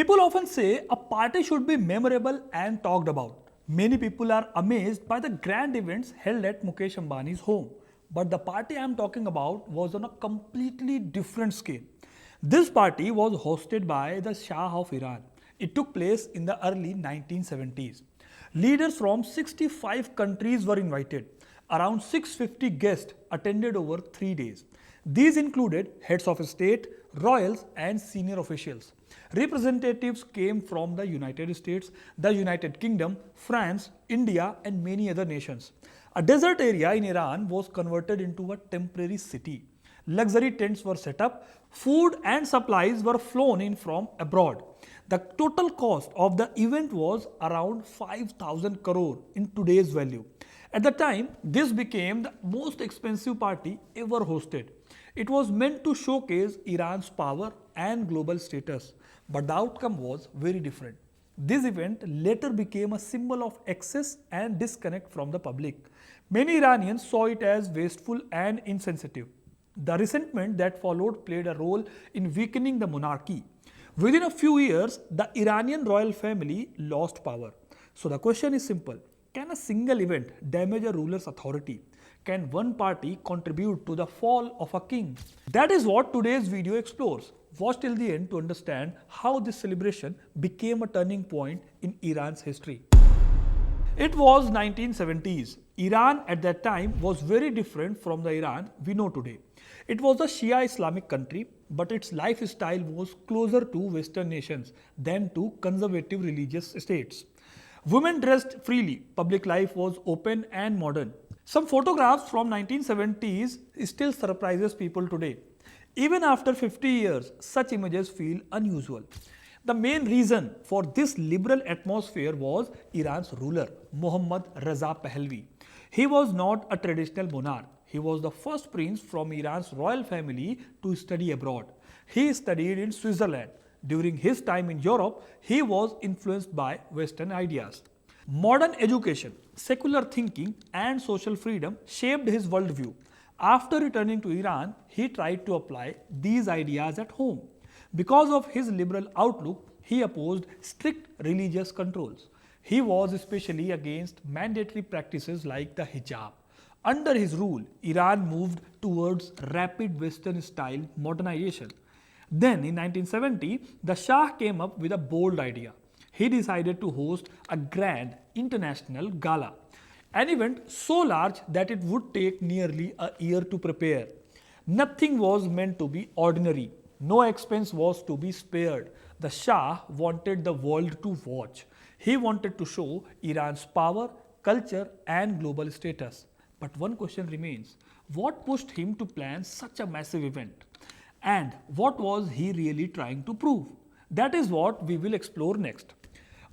People often say a party should be memorable and talked about. Many people are amazed by the grand events held at Mukesh Ambani's home. But the party I am talking about was on a completely different scale. This party was hosted by the Shah of Iran. It took place in the early 1970s. Leaders from 65 countries were invited. Around 650 guests attended over 3 days. These included heads of state, royals, and senior officials. Representatives came from the United States, the United Kingdom, France, India, and many other nations. A desert area in Iran was converted into a temporary city. Luxury tents were set up, food and supplies were flown in from abroad. The total cost of the event was around 5,000 crore in today's value. At the time, this became the most expensive party ever hosted. It was meant to showcase Iran's power and global status, but the outcome was very different. This event later became a symbol of excess and disconnect from the public. Many Iranians saw it as wasteful and insensitive. The resentment that followed played a role in weakening the monarchy. Within a few years, the Iranian royal family lost power. So the question is simple. Can a single event damage a ruler's authority? Can one party contribute to the fall of a king? That is what today's video explores. Watch till the end to understand how this celebration became a turning point in Iran's history. It was 1970s. Iran at that time was very different from the Iran we know today. It was a Shia Islamic country, but its lifestyle was closer to Western nations than to conservative religious states. Women dressed freely, public life was open and modern. Some photographs from 1970s still surprises people today. Even after 50 years, such images feel unusual. The main reason for this liberal atmosphere was Iran's ruler, Mohammad Reza Pahlavi. He was not a traditional monarch. He was the first prince from Iran's royal family to study abroad. He studied in Switzerland. During his time in Europe, he was influenced by Western ideas. Modern education, secular thinking, and social freedom shaped his worldview. After returning to Iran, he tried to apply these ideas at home. Because of his liberal outlook, he opposed strict religious controls. He was especially against mandatory practices like the hijab. Under his rule, Iran moved towards rapid Western style modernization. Then in 1970, the Shah came up with a bold idea. He decided to host a grand international gala, an event so large that it would take nearly a year to prepare. Nothing was meant to be ordinary. No expense was to be spared. The Shah wanted the world to watch. He wanted to show Iran's power, culture, and global status. But one question remains. What pushed him to plan such a massive event? And what was he really trying to prove? That is what we will explore next.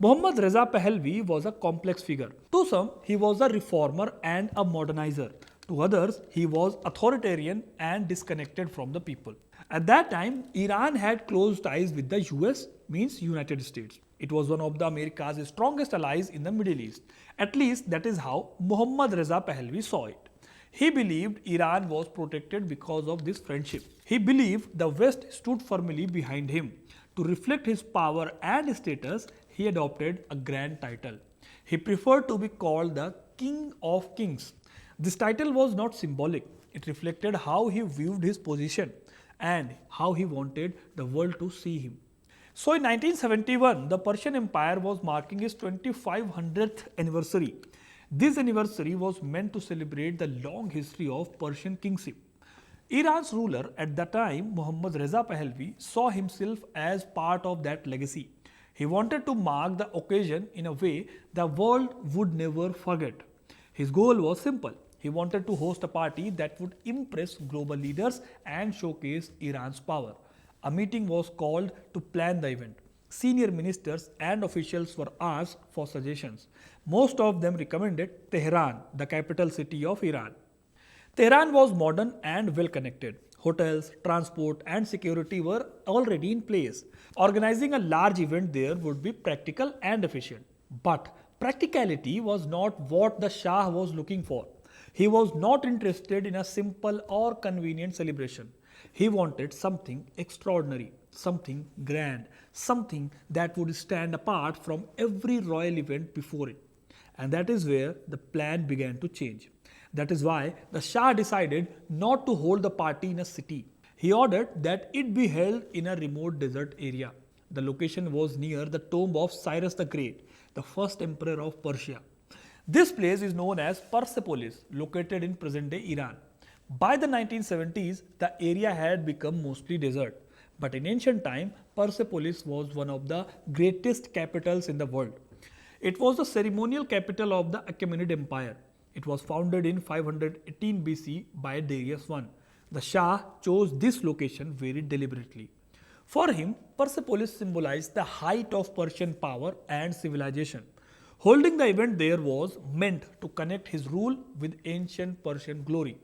Mohammad Reza Pahlavi was a complex figure. To some, he was a reformer and a modernizer. To others, he was authoritarian and disconnected from the people. At that time, Iran had close ties with the US, means United States. It was one of the America's strongest allies in the Middle East. At least that is how Mohammad Reza Pahlavi saw it. He believed Iran was protected because of this friendship. He believed the West stood firmly behind him. To reflect his power and status, he adopted a grand title. He preferred to be called the King of Kings. This title was not symbolic. It reflected how he viewed his position and how he wanted the world to see him. So in 1971, the Persian Empire was marking its 2500th anniversary. This anniversary was meant to celebrate the long history of Persian kingship. Iran's ruler at that time, Mohammad Reza Pahlavi, saw himself as part of that legacy. He wanted to mark the occasion in a way the world would never forget. His goal was simple. He wanted to host a party that would impress global leaders and showcase Iran's power. A meeting was called to plan the event. Senior ministers and officials were asked for suggestions. Most of them recommended Tehran, the capital city of Iran. Tehran was modern and well connected. Hotels, transport, and security were already in place. Organizing a large event there would be practical and efficient. But practicality was not what the Shah was looking for. He was not interested in a simple or convenient celebration. He wanted something extraordinary. something grand, something that would stand apart from every royal event before it. And that is where the plan began to change. That is why the Shah decided not to hold the party in a city. He ordered that it be held in a remote desert area. The location was near the tomb of Cyrus the Great, the first emperor of Persia. This place is known as Persepolis, located in present-day Iran. By the 1970s, the area had become mostly desert. But in ancient time, Persepolis was one of the greatest capitals in the world. It was the ceremonial capital of the Achaemenid Empire. It was founded in 518 BC by Darius I. The Shah chose this location very deliberately. For him, Persepolis symbolized the height of Persian power and civilization. Holding the event there was meant to connect his rule with ancient Persian glory.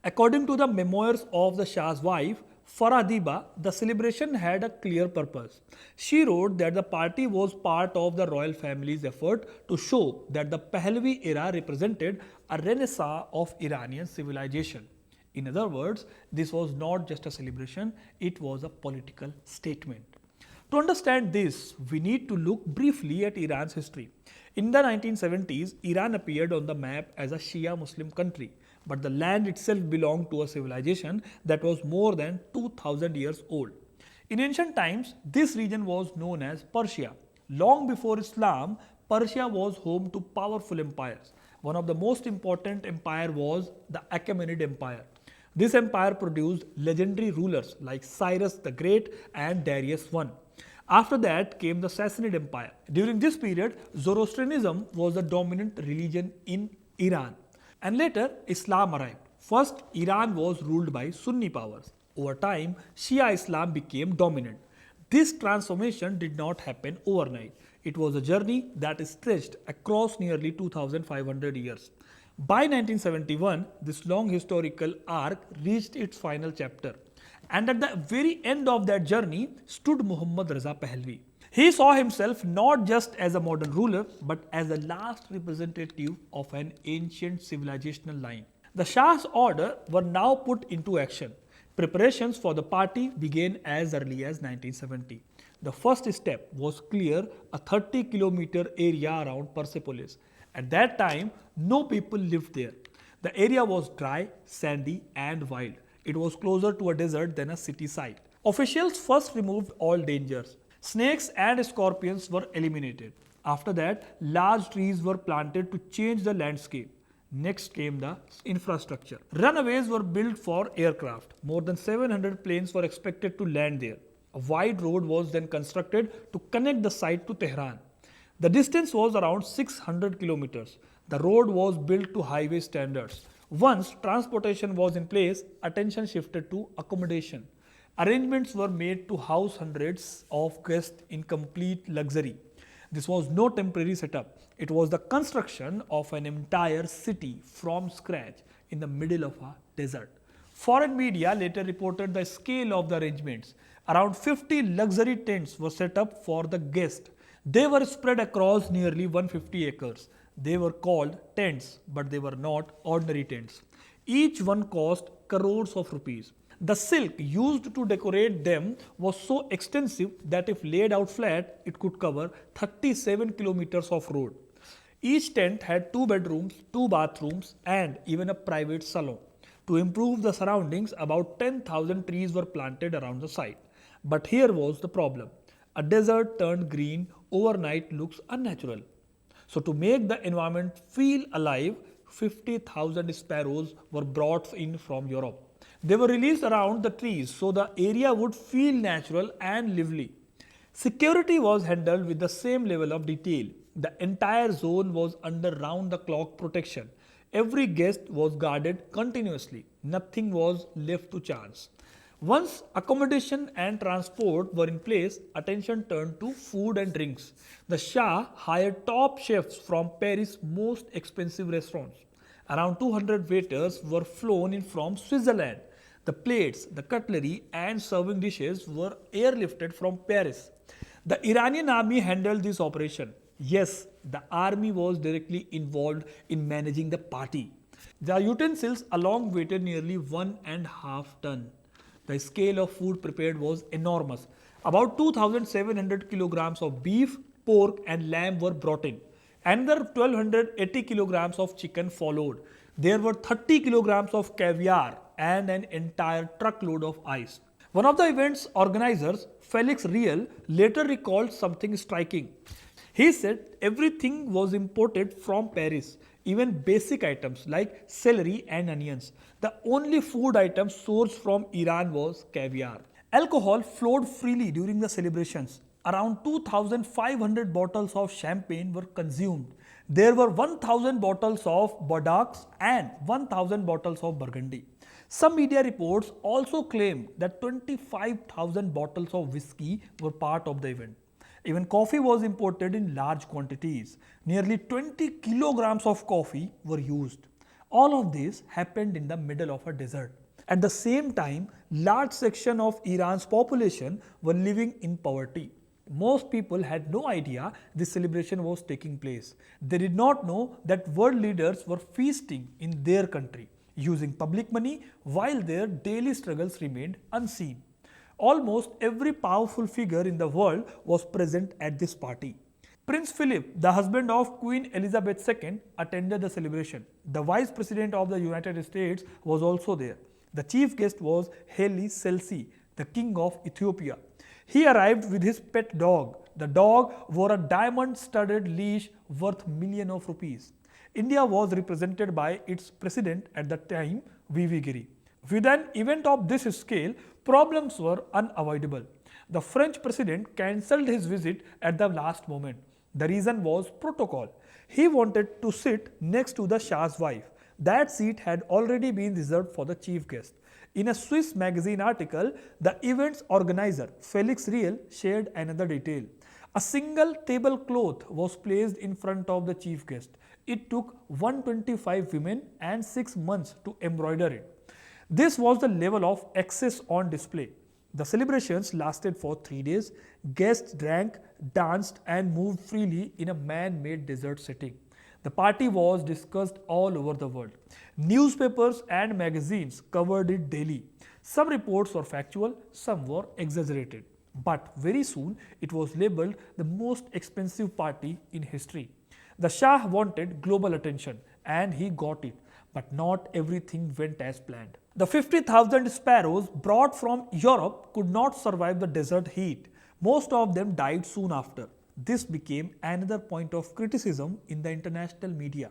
According to the memoirs of the Shah's wife, Faradiba, the celebration had a clear purpose. She wrote that the party was part of the royal family's effort to show that the Pahlavi era represented a renaissance of Iranian civilization. In other words, this was not just a celebration, it was a political statement. To understand this, we need to look briefly at Iran's history. In the 1970s, Iran appeared on the map as a Shia Muslim country, but the land itself belonged to a civilization that was more than 2000 years old. In ancient times, this region was known as Persia. Long before Islam, Persia was home to powerful empires. One of the most important empire was the Achaemenid Empire. This empire produced legendary rulers like Cyrus the Great and Darius I. After that came the Sassanid Empire. During this period, Zoroastrianism was the dominant religion in Iran. And later, Islam arrived. First, Iran was ruled by Sunni powers. Over time, Shia Islam became dominant. This transformation did not happen overnight. It was a journey that stretched across nearly 2500 years. By 1971, this long historical arc reached its final chapter. And at the very end of that journey stood Mohammad Reza Pahlavi. He saw himself not just as a modern ruler, but as the last representative of an ancient civilizational line. The Shah's order were now put into action. Preparations for the party began as early as 1970. The first step was clear a 30-kilometer area around Persepolis. At that time, no people lived there. The area was dry, sandy, and wild. It was closer to a desert than a city site. Officials first removed all dangers. Snakes and scorpions were eliminated. After that, large trees were planted to change the landscape. Next came the infrastructure. Runways were built for aircraft. More than 700 planes were expected to land there. A wide road was then constructed to connect the site to Tehran. The distance was around 600 kilometers. The road was built to highway standards. Once transportation was in place, attention shifted to accommodation. Arrangements were made to house hundreds of guests in complete luxury. This was no temporary setup. It was the construction of an entire city from scratch in the middle of a desert. Foreign media later reported the scale of the arrangements. Around 50 luxury tents were set up for the guests. They were spread across nearly 150 acres. They were called tents, but they were not ordinary tents. Each one cost crores of rupees. The silk used to decorate them was so extensive that if laid out flat, it could cover 37 kilometers of road. Each tent had 2 bedrooms, 2 bathrooms, and even a private salon. To improve the surroundings, about 10,000 trees were planted around the site. But here was the problem. A desert turned green overnight looks unnatural. So to make the environment feel alive, 50,000 sparrows were brought in from Europe. They were released around the trees so the area would feel natural and lively. Security was handled with the same level of detail. The entire zone was under round-the-clock protection. Every guest was guarded continuously. Nothing was left to chance. Once accommodation and transport were in place, attention turned to food and drinks. The Shah hired top chefs from Paris' most expensive restaurants. Around 200 waiters were flown in from Switzerland. The plates, the cutlery and serving dishes were airlifted from Paris. The Iranian army handled this operation. Yes, the army was directly involved in managing the party. The utensils alone weighed nearly 1.5 tons. The scale of food prepared was enormous. About 2,700 kilograms of beef, pork, and lamb were brought in. Another 1,280 kilograms of chicken followed. There were 30 kilograms of caviar and an entire truckload of ice. One of the event's organizers, Felix Riel, later recalled something striking. He said everything was imported from Paris, even basic items like celery and onions. The only food item sourced from Iran was caviar. Alcohol flowed freely during the celebrations. Around 2,500 bottles of champagne were consumed. There were 1,000 bottles of Bordeaux and 1,000 bottles of Burgundy. Some media reports also claimed that 25,000 bottles of whiskey were part of the event. Even coffee was imported in large quantities. Nearly 20 kilograms of coffee were used. All of this happened in the middle of a desert. At the same time, large section of Iran's population were living in poverty. Most people had no idea this celebration was taking place. They did not know that world leaders were feasting in their country, using public money while their daily struggles remained unseen. Almost every powerful figure in the world was present at this party. Prince Philip, the husband of Queen Elizabeth II, attended the celebration. The Vice President of the United States was also there. The chief guest was Haile Selassie, the King of Ethiopia. He arrived with his pet dog. The dog wore a diamond-studded leash worth millions of rupees. India was represented by its president at the time, V.V. Giri. With an event of this scale, problems were unavoidable. The French president cancelled his visit at the last moment. The reason was protocol. He wanted to sit next to the Shah's wife. That seat had already been reserved for the chief guest. In a Swiss magazine article, the event's organizer, Felix Riel, shared another detail. A single tablecloth was placed in front of the chief guest. It took 125 women and 6 months to embroider it. This was the level of excess on display. The celebrations lasted for 3 days. Guests drank, danced, and moved freely in a man-made desert setting. The party was discussed all over the world. Newspapers and magazines covered it daily. Some reports were factual, some were exaggerated. But very soon, it was labeled the most expensive party in history. The Shah wanted global attention, and he got it. But not everything went as planned. The 50,000 sparrows brought from Europe could not survive the desert heat. Most of them died soon after. This became another point of criticism in the international media.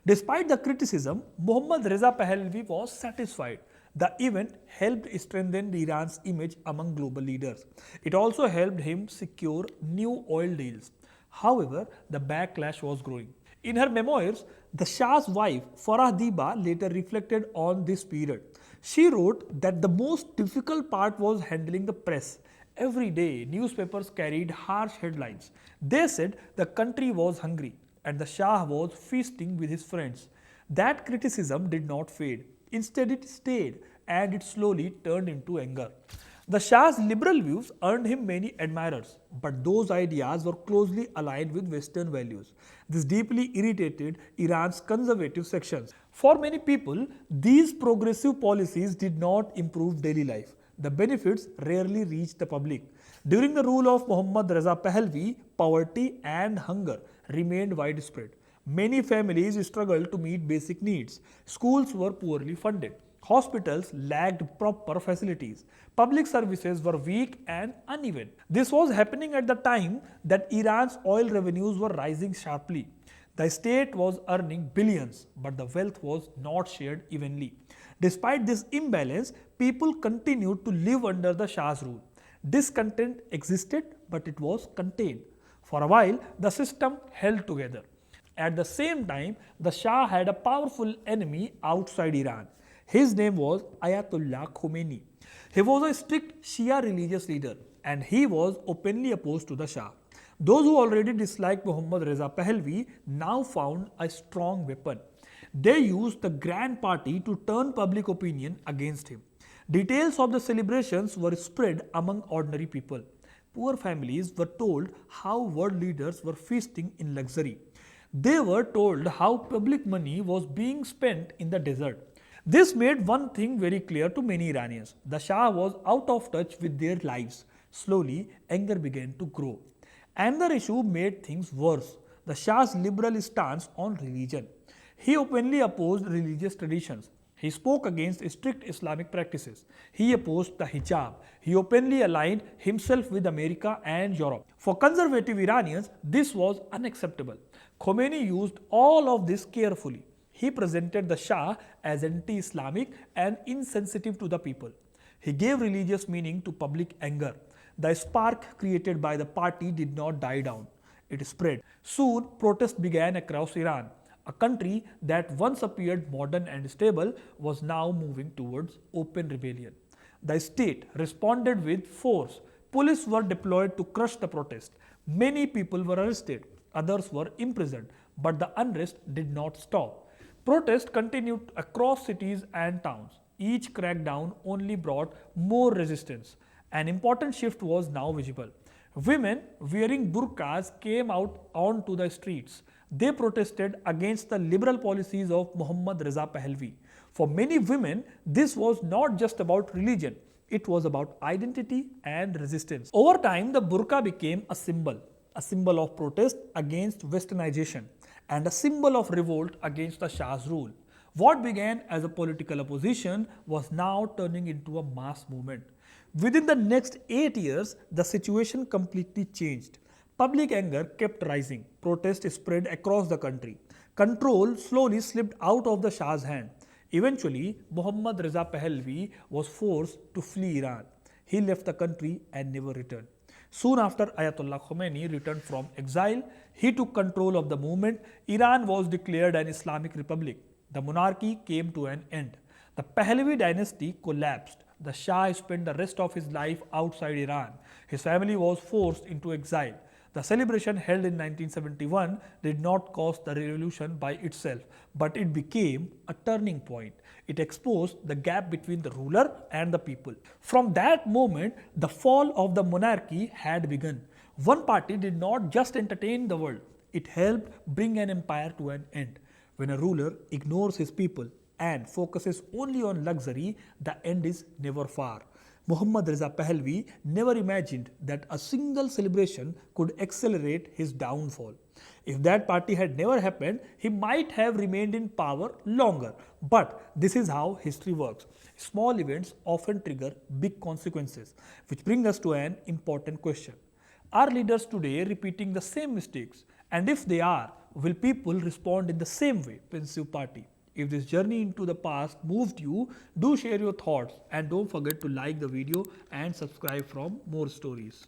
Despite the criticism, Mohammad Reza Pahlavi was satisfied. The event helped strengthen Iran's image among global leaders. It also helped him secure new oil deals. However, the backlash was growing. In her memoirs, the Shah's wife, Farah Diba, later reflected on this period. She wrote that the most difficult part was handling the press. Every day, newspapers carried harsh headlines. They said the country was hungry and the Shah was feasting with his friends. That criticism did not fade. Instead, it stayed and it slowly turned into anger. The Shah's liberal views earned him many admirers, but those ideas were closely aligned with Western values. This deeply irritated Iran's conservative sections. For many people, these progressive policies did not improve daily life. The benefits rarely reached the public. During the rule of Mohammad Reza Pahlavi, poverty and hunger remained widespread. Many families struggled to meet basic needs. Schools were poorly funded. Hospitals lacked proper facilities. Public services were weak and uneven. This was happening at the time that Iran's oil revenues were rising sharply. The state was earning billions, but the wealth was not shared evenly. Despite this imbalance, people continued to live under the Shah's rule. Discontent existed, but it was contained. For a while, the system held together. At the same time, the Shah had a powerful enemy outside Iran. His name was Ayatollah Khomeini. He was a strict Shia religious leader and he was openly opposed to the Shah. Those who already disliked Mohammad Reza Pahlavi now found a strong weapon. They used the grand party to turn public opinion against him. Details of the celebrations were spread among ordinary people. Poor families were told how world leaders were feasting in luxury. They were told how public money was being spent in the desert. This made one thing very clear to many Iranians. The Shah was out of touch with their lives. Slowly, anger began to grow. Another issue made things worse: the Shah's liberal stance on religion. He openly opposed religious traditions. He spoke against strict Islamic practices. He opposed the hijab. He openly aligned himself with America and Europe. For conservative Iranians, this was unacceptable. Khomeini used all of this carefully. He presented the Shah as anti-Islamic and insensitive to the people. He gave religious meaning to public anger. The spark created by the party did not die down. It spread. Soon, protests began across Iran. A country that once appeared modern and stable was now moving towards open rebellion. The state responded with force. Police were deployed to crush the protest. Many people were arrested. Others were imprisoned. But the unrest did not stop. Protests continued across cities and towns. Each crackdown only brought more resistance. An important shift was now visible. Women wearing burqas came out onto the streets. They protested against the liberal policies of Mohammad Reza Pahlavi. For many women, this was not just about religion, it was about identity and resistance. Over time, the burqa became a symbol of protest against westernization, and a symbol of revolt against the Shah's rule. What began as a political opposition was now turning into a mass movement. Within the next 8 years, the situation completely changed. Public anger kept rising. Protests spread across the country. Control slowly slipped out of the Shah's hand. Eventually, Mohammad Reza Pahlavi was forced to flee Iran. He left the country and never returned. Soon after Ayatollah Khomeini returned from exile, he took control of the movement. Iran was declared an Islamic republic. The monarchy came to an end. The Pahlavi dynasty collapsed. The Shah spent the rest of his life outside Iran. His family was forced into exile. The celebration held in 1971 did not cause the revolution by itself, but it became a turning point. It exposed the gap between the ruler and the people. From that moment, the fall of the monarchy had begun. One party did not just entertain the world, it helped bring an empire to an end. When a ruler ignores his people and focuses only on luxury, the end is never far. Mohammad Reza Pahlavi never imagined that a single celebration could accelerate his downfall. If that party had never happened, he might have remained in power longer. But this is how history works. Small events often trigger big consequences, which brings us to an important question. Are leaders today repeating the same mistakes? And if they are, will people respond in the same way? Pensive party. If this journey into the past moved you, do share your thoughts and don't forget to like the video and subscribe for more stories.